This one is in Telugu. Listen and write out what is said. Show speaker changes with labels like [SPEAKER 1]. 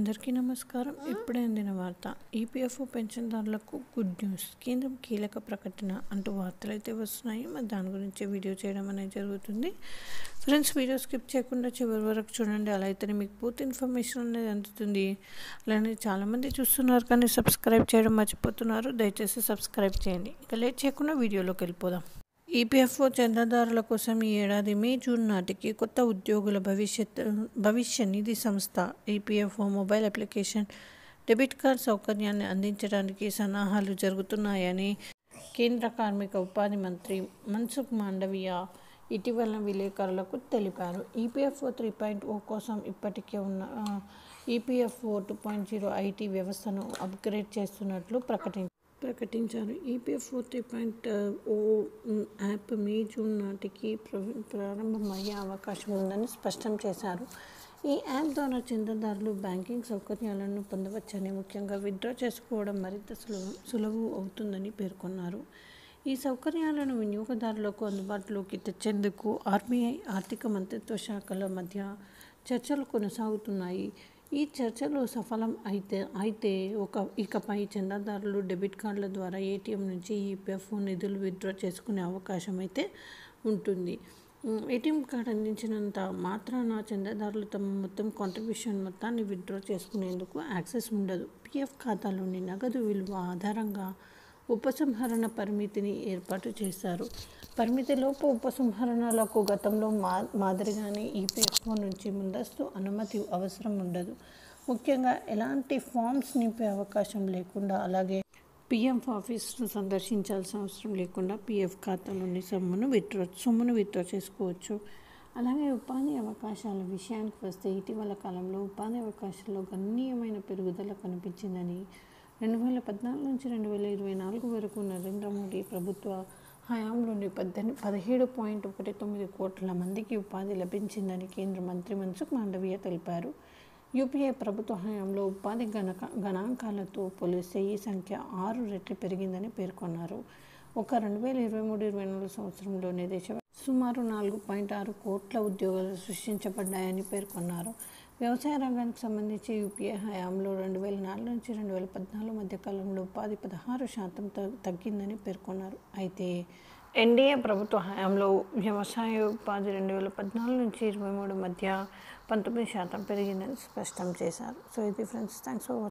[SPEAKER 1] అందరికీ నమస్కారం. ఇప్పుడే అందిన వార్త. ఈపీఎఫ్ఓ పెన్షన్దారులకు గుడ్ న్యూస్. కేంద్రం కీలక ప్రకటన అంటూ వార్తలు అయితే వస్తున్నాయి. మరి దాని గురించి వీడియో చేయడం అనేది జరుగుతుంది. ఫ్రెండ్స్, వీడియో స్కిప్ చేయకుండా చివరి వరకు చూడండి. అలా అయితేనే మీకు పూర్తి ఇన్ఫర్మేషన్ అనేది అందుతుంది. అలానే చాలామంది చూస్తున్నారు కానీ సబ్స్క్రైబ్ చేయడం మర్చిపోతున్నారు. దయచేసి సబ్స్క్రైబ్ చేయండి. ఇక లేట్ చేయకుండా వీడియోలోకి వెళ్ళిపోదాం. ఈపీఎఫ్ఓ చందాదారుల కోసం ఈ ఏడాది మే-జూన్ నాటికి కొత్త ఉద్యోగుల భవిష్య నిధి సంస్థ EPFO mobile application debit card సౌకర్యాన్ని అందించడానికి సన్నాహాలు జరుగుతున్నాయని కేంద్ర కార్మిక ఉపాధి మంత్రి మన్సుఖ్ మాండవియా ఇటీవల విలేకరులకు తెలిపారు. ఈపీఎఫ్ఓ 3.0 కోసం ఇప్పటికే ఉన్న ఈపీఎఫ్ఓ 2.0 ఐటీ వ్యవస్థను అప్గ్రేడ్ చేస్తున్నట్లు ప్రకటించారు. ఈపీఎఫ్ఓ 3.0 యాప్ మే-జూన్ నాటికి ప్రారంభమయ్యే అవకాశం ఉందని స్పష్టం చేశారు. ఈ యాప్ ద్వారా చందాదారులు బ్యాంకింగ్ సౌకర్యాలను పొందవచ్చని, ముఖ్యంగా విత్డ్రా చేసుకోవడం మరింత సులువు అవుతుందని పేర్కొన్నారు. ఈ సౌకర్యాలను వినియోగదారులకు అందుబాటులోకి తెచ్చేందుకు ఆర్బీఐ, ఆర్థిక మంత్రిత్వ శాఖల మధ్య చర్చలు కొనసాగుతున్నాయి. ఈ చర్చలు సఫలం అయితే ఇకపై చందాదారులు డెబిట్ కార్డుల ద్వారా ఏటీఎం నుంచి ఈపీఎఫ్ఓ నిధులు విత్డ్రా చేసుకునే అవకాశం అయితే ఉంటుంది. ఏటీఎం కార్డు అందించినంత మాత్రాన చందాదారులు తమ మొత్తం కాంట్రిబ్యూషన్ మొత్తాన్ని విత్డ్రా చేసుకునేందుకు యాక్సెస్ ఉండదు. పీఎఫ్ ఖాతాలోని నగదు విలువ ఆధారంగా ఉపసంహరణ పరిమితిని ఏర్పాటు చేశారు. పరిమితిలోపు ఉపసంహరణలకు గతంలో మాదిరిగానే ఈపీఎఫ్ఓ నుంచి ముందస్తు అనుమతి అవసరం ఉండదు. ముఖ్యంగా ఎలాంటి ఫామ్స్ నింపే అవకాశం లేకుండా, అలాగే పీఎఫ్ ఆఫీస్ను సందర్శించాల్సిన అవసరం లేకుండా పీఎఫ్ ఖాతాలోని సొమ్మును విత్డ్రా చేసుకోవచ్చు. అలాగే ఉపాధి అవకాశాల విషయానికి వస్తే ఇటీవల కాలంలో ఉపాధి అవకాశాల్లో గణనీయమైన పెరుగుదల కనిపించిందని, 2014 నుంచి 2024 వరకు నరేంద్ర మోడీ ప్రభుత్వ హయాంలోని 17.19 కోట్ల మందికి ఉపాధి లభించిందని కేంద్ర మంత్రి మన్సుఖ్ మాండవియా తెలిపారు. యూపీఏ ప్రభుత్వ హయాంలో ఉపాధి గణాంకాలతో పోలిస్తే ఈ సంఖ్య 6 రెట్లు పెరిగిందని పేర్కొన్నారు. 2023-24 సంవత్సరంలోనే దేశవ్యాప్తంగా సుమారు 4.6 కోట్ల ఉద్యోగాలు సృష్టించబడ్డాయని పేర్కొన్నారు. వ్యవసాయ రంగానికి సంబంధించి యూపీఏ హయాంలో 2004 నుంచి 2014 మధ్య కాలంలో ఉపాధి 16% తగ్గిందని పేర్కొన్నారు. అయితే ఎన్డీఏ ప్రభుత్వ హయాంలో వ్యవసాయ ఉపాధి 2014 నుంచి 2023 మధ్య 19% పెరిగిందని స్పష్టం చేశారు. సో ఇది ఫ్రెండ్స్, థ్యాంక్స్ ఫర్ వాచింగ్.